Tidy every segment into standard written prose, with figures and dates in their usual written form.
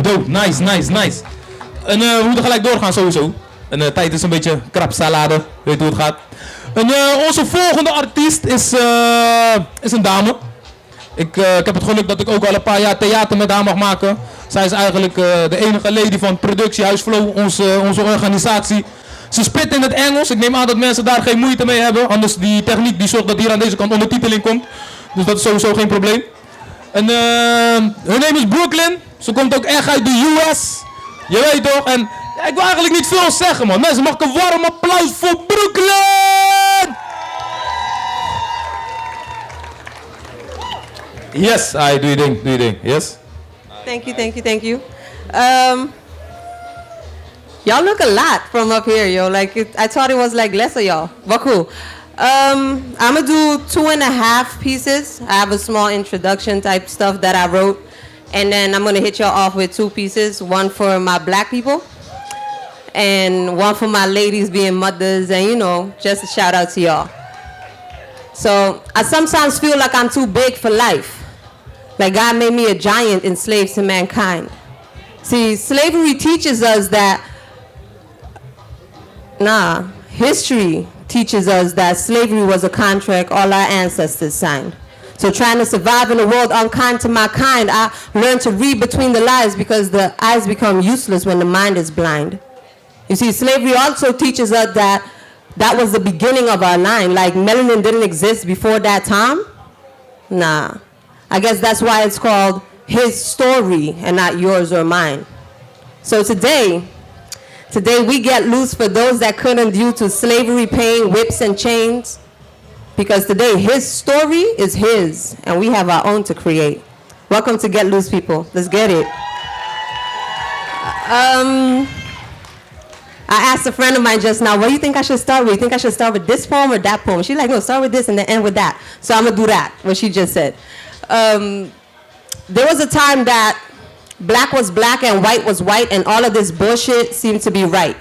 dope. Nice. En we moeten gelijk doorgaan sowieso. En de tijd is een beetje krapsalade. Weet hoe het gaat. En onze volgende artiest is een dame. Ik heb het geluk dat ik ook al een paar jaar theater met haar mag maken. Zij is eigenlijk de enige lady van Productiehuis Flow, onze organisatie. Ze spit in het Engels. Ik neem aan dat mensen daar geen moeite mee hebben. Anders die techniek die zorgt dat hier aan deze kant ondertiteling komt. Dus dat is sowieso geen probleem. En hun naam is Brooklyn. Ze komt ook echt uit de US. Je weet toch? En ja, ik wil eigenlijk niet veel zeggen, man. Mensen, mag ik een warm applaus voor Brooklyn? Yes, doe je ding. Yes? Thank you. Y'all look a lot from up here, yo. Like, I thought it was like less of y'all, but cool. I'm gonna do 2.5 pieces. I have a small introduction type stuff that I wrote. And then I'm gonna hit y'all off with 2 pieces. One for my black people. And one for my ladies being mothers. And, you know, just a shout out to y'all. So, I sometimes feel like I'm too big for life. Like God made me a giant enslaved to mankind. See, slavery teaches us that, history teaches us that slavery was a contract all our ancestors signed. So trying to survive in a world unkind to my kind, I learned to read between the lines because the eyes become useless when the mind is blind. You see, slavery also teaches us that that was the beginning of our line. Like melanin didn't exist before that time. Nah. I guess that's why it's called his story and not yours or mine. So today we get loose for those that couldn't due to slavery, pain, whips and chains. Because today his story is his and we have our own to create. Welcome to Get Loose, people. Let's get it. I asked a friend of mine just now, what do you think I should start with? You think I should start with this poem or that poem? She's like, no, start with this and then end with that. So I'm gonna do that, what she just said. There was a time that black was black and white was white and all of this bullshit seemed to be right.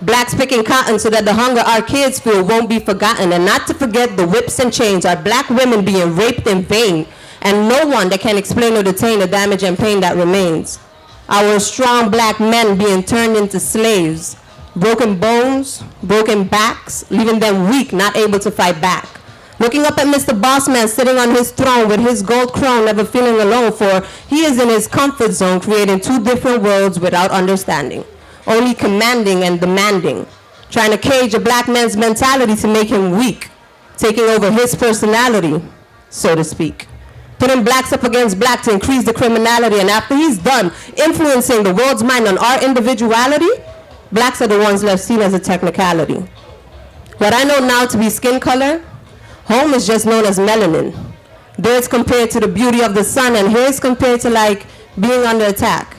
Blacks picking cotton so that the hunger our kids feel won't be forgotten. And not to forget the whips and chains, our black women being raped in vain. And no one that can explain or detain the damage and pain that remains. Our strong black men being turned into slaves. Broken bones, broken backs, leaving them weak, not able to fight back. Looking up at Mr. Bossman sitting on his throne with his gold crown, never feeling alone, for he is in his comfort zone, creating 2 different worlds without understanding. Only commanding and demanding. Trying to cage a black man's mentality to make him weak. Taking over his personality, so to speak. Putting blacks up against black to increase the criminality, and after he's done influencing the world's mind on our individuality, blacks are the ones left seen as a technicality. What I know now to be skin color, home is just known as melanin. There it's compared to the beauty of the sun, and here it's compared to like being under attack.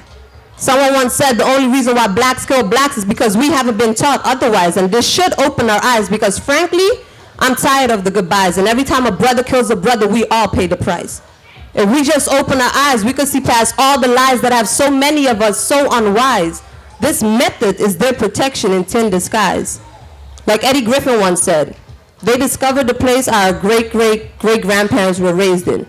Someone once said the only reason why blacks kill blacks is because we haven't been taught otherwise, and this should open our eyes because frankly, I'm tired of the goodbyes, and every time a brother kills a brother, we all pay the price. If we just open our eyes, we could see past all the lies that have so many of us so unwise. This method is their protection in tin disguise. Like Eddie Griffin once said, they discovered the place our great-great-great-grandparents were raised in.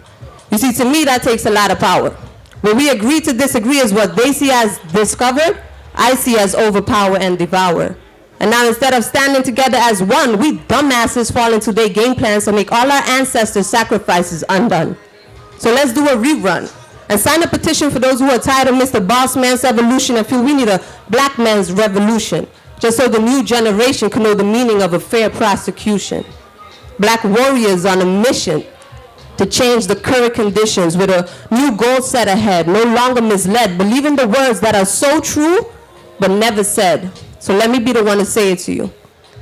You see, to me, that takes a lot of power. When we agree to disagree is what they see as discovered, I see as overpower and devour. And now instead of standing together as one, we dumbasses fall into their game plans to make all our ancestors' sacrifices undone. So let's do a rerun and sign a petition for those who are tired of Mr. Boss Man's evolution and feel we need a black man's revolution, just so the new generation can know the meaning of a fair prosecution. Black warriors on a mission to change the current conditions with a new goal set ahead, no longer misled, believing the words that are so true but never said. So let me be the one to say it to you.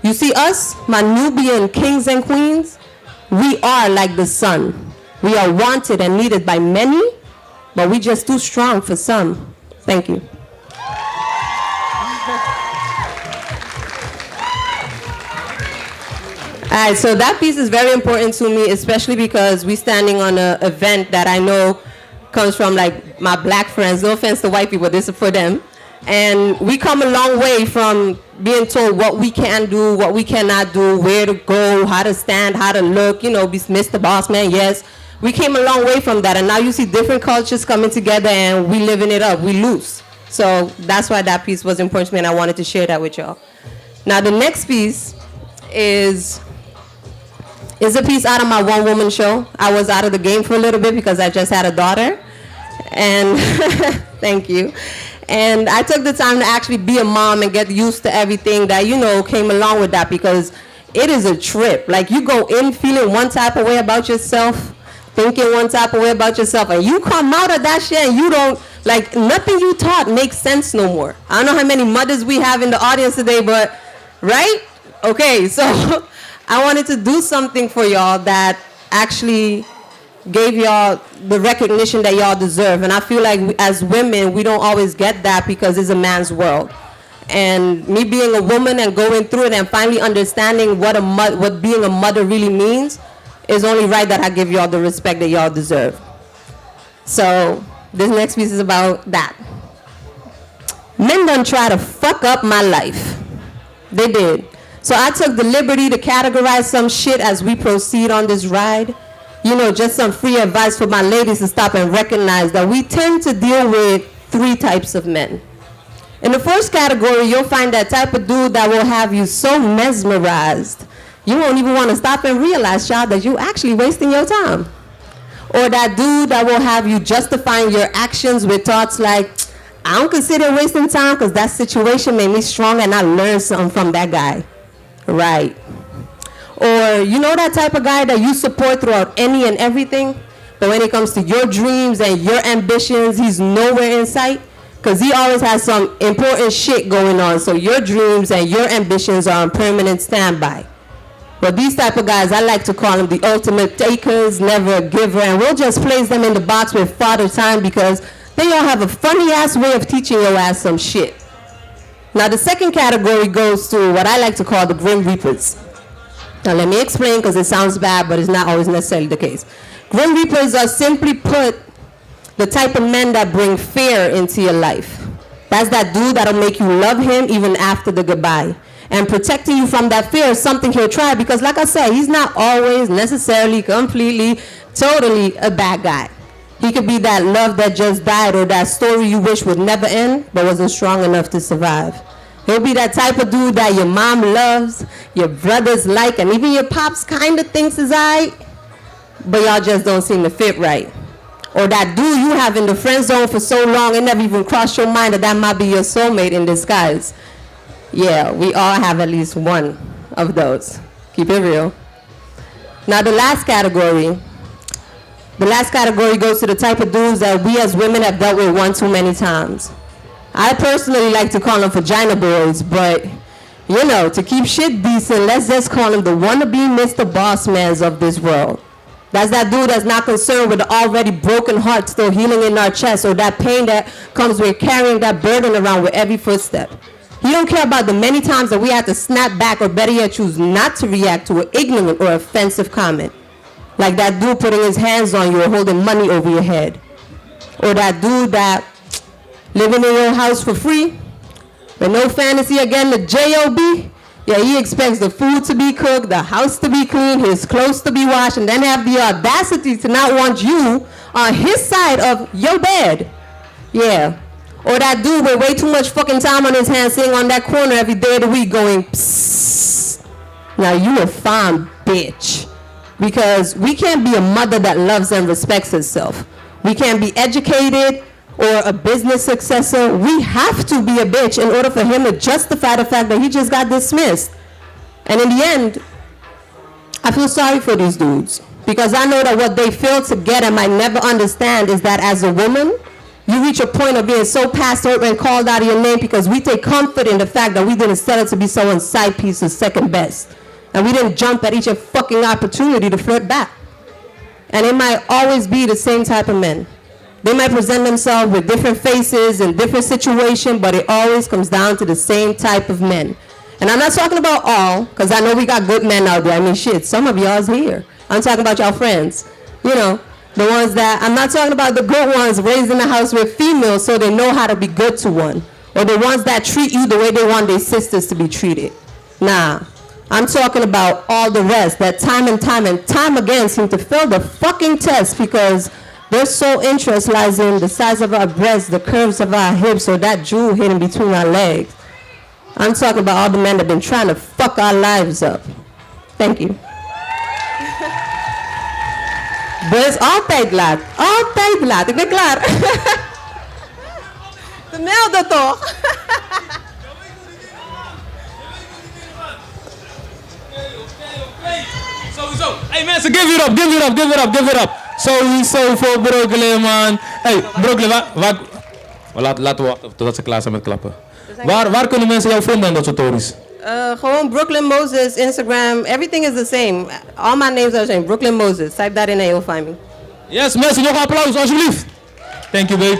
You see us, my Nubian kings and queens, we are like the sun. We are wanted and needed by many, but we just too strong for some. Thank you. All right, so that piece is very important to me, especially because we're standing on an event that I know comes from like my black friends. No offense to white people, this is for them. And we come a long way from being told what we can do, what we cannot do, where to go, how to stand, how to look, you know, be Mr. Boss Man, yes. we came a long way from that, and now you see different cultures coming together and we living it up, we loose. So that's why that piece was important to me, and I wanted to share that with y'all. Now the next piece is a piece out of my one-woman show. I was out of the game for a little bit because I just had a daughter, and thank you. And I took the time to actually be a mom and get used to everything that, you know, came along with that, because it is a trip. Like, you go in feeling one type of way about yourself, thinking one type of way about yourself, and you come out of that shit and you don't, like, nothing you taught makes sense no more. I don't know how many mothers we have in the audience today, but, right? Okay, so I wanted to do something for y'all that actually gave y'all the recognition that y'all deserve. And I feel like as women, we don't always get that because it's a man's world. And me being a woman and going through it and finally understanding what being a mother really means is only right that I give y'all the respect that y'all deserve. So this next piece is about that. Men done try to fuck up my life. They did. So I took the liberty to categorize some shit as we proceed on this ride. You know, just some free advice for my ladies to stop and recognize that we tend to deal with 3 types of men. In the first category, you'll find that type of dude that will have you so mesmerized, you won't even want to stop and realize, child, that you're actually wasting your time. Or that dude that will have you justifying your actions with thoughts like, I don't consider wasting time because that situation made me strong and I learned something from that guy. Right. Or you know that type of guy that you support throughout any and everything, but when it comes to your dreams and your ambitions, he's nowhere in sight because he always has some important shit going on. So your dreams and your ambitions are on permanent standby. But these type of guys, I like to call them the ultimate takers, never a giver, and we'll just place them in the box with Father Time because they all have a funny ass way of teaching your ass some shit. Now the second category goes to what I like to call the Grim Reapers. Now let me explain because it sounds bad, but it's not always necessarily the case. Grim Reapers are simply put the type of men that bring fear into your life. That's that dude that'll make you love him even after the goodbye. And protecting you from that fear is something he'll try because like I said, he's not always necessarily, completely, totally a bad guy. He could be that love that just died or that story you wish would never end but wasn't strong enough to survive. He'll be that type of dude that your mom loves, your brothers like, and even your pops kind of thinks is alright, but y'all just don't seem to fit right. Or that dude you have in the friend zone for so long, it never even crossed your mind that might be your soulmate in disguise. Yeah, we all have at least one of those. Keep it real. Now the last category goes to the type of dudes that we as women have dealt with one too many times. I personally like to call them vagina boys, but, you know, to keep shit decent, let's just call them the wannabe Mr. Bossmans of this world. That's that dude that's not concerned with the already broken heart still healing in our chest or that pain that comes with carrying that burden around with every footstep. He don't care about the many times that we have to snap back or better yet choose not to react to an ignorant or offensive comment. Like that dude putting his hands on you or holding money over your head. Or that dude that living in your house for free, with no fantasy again, the J.O.B., yeah, he expects the food to be cooked, the house to be clean, his clothes to be washed, and then have the audacity to not want you on his side of your bed. Yeah. Or that dude with way too much fucking time on his hands sitting on that corner every day of the week going, psst. Now you a fine bitch. Because we can't be a mother that loves and respects herself. We can't be educated or a business successor. We have to be a bitch in order for him to justify the fact that he just got dismissed. And in the end, I feel sorry for these dudes because I know that what they fail to get and might never understand is that as a woman, you reach a point of being so past hurt and called out of your name because we take comfort in the fact that we didn't settle to be someone's side piece or second best. And we didn't jump at each fucking opportunity to flirt back. And it might always be the same type of men. They might present themselves with different faces in different situations, but it always comes down to the same type of men. And I'm not talking about all, because I know we got good men out there. I mean, shit, some of y'all's here. I'm talking about y'all friends. You know, the ones that, I'm not talking about the good ones raised in the house with females so they know how to be good to one. Or the ones that treat you the way they want their sisters to be treated. Nah. I'm talking about all the rest that time and time again seem to fail the fucking test because their sole interest lies in the size of our breasts, the curves of our hips, or that jewel hidden between our legs. I'm talking about all the men that have been trying to fuck our lives up. Thank you. Dus altijd laat. Altijd laat. Ik ben klaar. De melden toch? Sowieso. Hey mensen, give it up, give it up, give it up, give it up. Sowieso voor Brooklyn, man. Hey, Brooklyn, laten we wachten totdat ze klaar zijn met klappen. Waar kunnen mensen jou vinden en dat soort stories? Gewoon Brooklyn Moses, Instagram, everything is the same. All my names are the same. Brooklyn Moses. Type that in and you'll find me. Yes, mensen, nog een applaus, alsjeblieft. Thank you, babe.